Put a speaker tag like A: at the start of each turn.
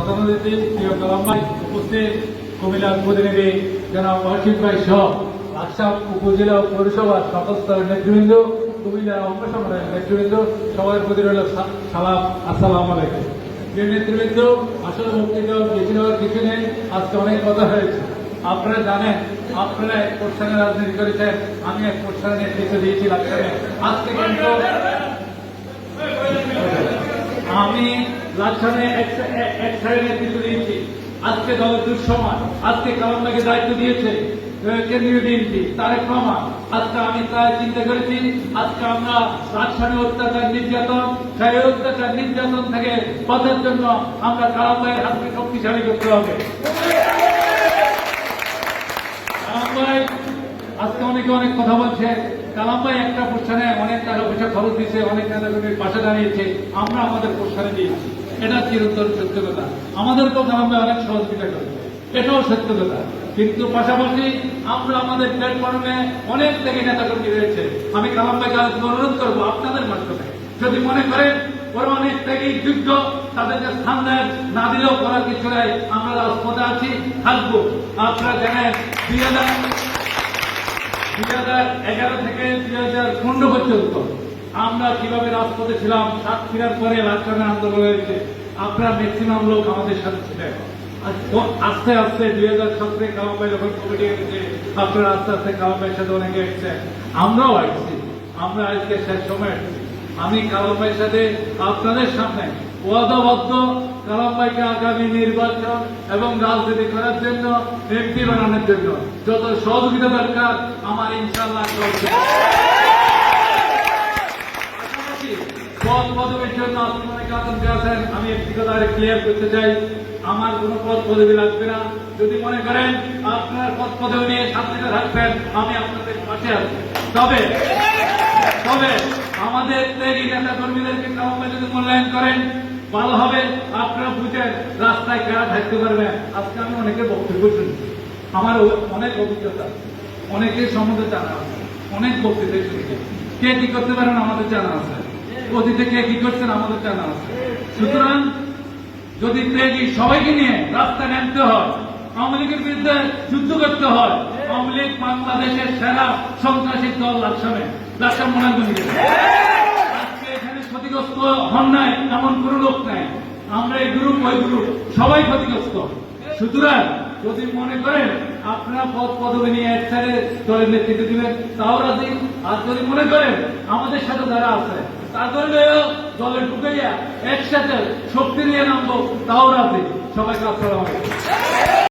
A: প্রধান অতিথি প্রিয় কালাম ভাই, উপস্থিত কুমিল্লার প্রতিনিধি জনাব ওয়াসিফ ভাই সহ লাকসাম উপজেলা ও পৌরসভার সকল স্তরের নেতৃবৃন্দ, কুমিল্লার অঙ্গ সংগঠনের নেতৃবৃন্দ, সবার প্রতি রইল সালাম, আসসালাম আলাইকুম। প্রিয় নেতৃবৃন্দ, আসলে বক্তৃত বেশি নেওয়ার কিছু নেই, আজকে অনেক কথা হয়েছে। আপনারা জানেন, আপনারা এক প্রশ্নের রাজনীতি করেছেন, আমি এক প্রশ্নের নেতৃত্ব দিয়েছি লাকসামে। আজকে কিন্তু আমি লাকসামে এক সাইডে নেতৃত্ব দিয়েছি। আজকে দলের দুঃসময়, আজকে কালামকে দায়িত্ব দিয়েছে কেন্দ্রীয় বিএনপি, তারেক রহমান। আজকে আমি তাই চিন্তা করেছি, আজকে আমরা লাকসামে অত্যাচার নির্যাতন, সেই অত্যাচার নির্যাতন থেকে বাঁচার জন্য আমরা কালাম ভাইয়ের হাতকে শক্তিশালী করতে হবে। কালাম ভাই আজকে অনেকে অনেক কথা বলছে, কালাম ভাই একটা প্রশ্নে অনেক টাকা পয়সা খরচ দিয়েছে, অনেক নেতাকর্মীর পাশে দাঁড়িয়েছে, আমরা আমাদের প্রশ্নে দিয়েছি, এটা চিরন্তন সত্য কথা। আমাদেরকেও কালাম ভাই অনেক সহযোগিতা করেছে, এটাও সত্য কথা। কিন্তু পাশাপাশি আমরা আমাদের প্ল্যাটফর্মে অনেক থেকে নেতাকর্মী রয়েছে। আমি কালাম ভাইকে অনুরোধ করবো আপনাদের মাধ্যমে, যদি মনে করেন ওরা অনেক থেকেই যুদ্ধ, তাদেরকে স্থান দেন, না দিলেও করার কিছু নাই, আমরা রাজপথে আছি, থাকবো। আপনারা জানেন 2011 থেকে 2015 পর্যন্ত আমরা কিভাবে রাজপথে ছিলাম। সাতক্ষীরার পরে লাকসামের আন্দোলন হয়েছে, আপনারা ম্যাক্সিমাম লোক আমাদের সাথে ছিলেন। আস্তে আস্তে 2017 কালাম ভাই যখন কমিটি এসেছে, আপনারা আস্তে আস্তে কালাম ভাইয়ের সাথে অনেকে এসেছেন, আমরাও আসছি। আমরা আজকে শেষ সময় আসছি। আমি কালাম ভাইয়ের সাথে আপনাদের সামনে ওয়াদাবদ্ধ, কালাম ভাইকে আগামী নির্বাচন এবং রাজনীতি করার জন্য, এমপি বানানোর জন্য যত সহযোগিতা দরকার আমার ইনশাআল্লাহ চলছে। পদ পদবীর জন্য আপনি অনেকে আতঙ্কে আছেন, আমি একটি কথা ক্লিয়ার করতে চাই, আমার কোনো পদ পদবী লাগবে না। যদি মনে করেন আপনার পদ পদবী নিয়ে সামনে থাকবেন, আমি আপনাদের পাশে আছি। তবে আমাদের ত্যাগী নেতা কর্মীদেরকে কালাম ভাই যদি মূল্যায়ন করেন ভালো হবে। আপনারা বুঝেন রাস্তায় কারা থাকতে পারবেন। আজকে আমি অনেকে বক্তব্য শুনছি, আমার অনেক অভিজ্ঞতা, অনেকের সম্বন্ধে জানা আছে, অনেক বক্তৃতা শুনেছি। কে কি করতে পারেন আমাদের জানা আছে, অতীতে কে কি করছেন আমাদের জানা আছে। সুতরাং যদি ত্যাগী সবাইকে নিয়ে রাস্তায় নামতে হয়, আওয়ামী লীগের বিরুদ্ধে যুদ্ধ করতে হয়, আওয়ামী লীগ বাংলাদেশের সেরা সন্ত্রাসী দল লাকসাম মোনালগঞ্জে। আজকে এখানে ক্ষতিগ্রস্ত হন নাই এমন কোন লোক নাই, আমরা এই গ্রুপ ওই গ্রুপ সবাই ক্ষতিগ্রস্ত। সুতরাং যদি মনে করেন আপনারা পদ পদবী নিয়ে এক সাইডে দলের নেতৃত্ব দিবেন, তাও রাজি। আর যদি মনে করেন আমাদের সাথে যারা আছে তাদেরকেও দলে ঢুকাইয়া একসাথে শক্তি নিয়ে নামবো, তাও রাজি। সবাইকে আসসালামু আলাইকুম।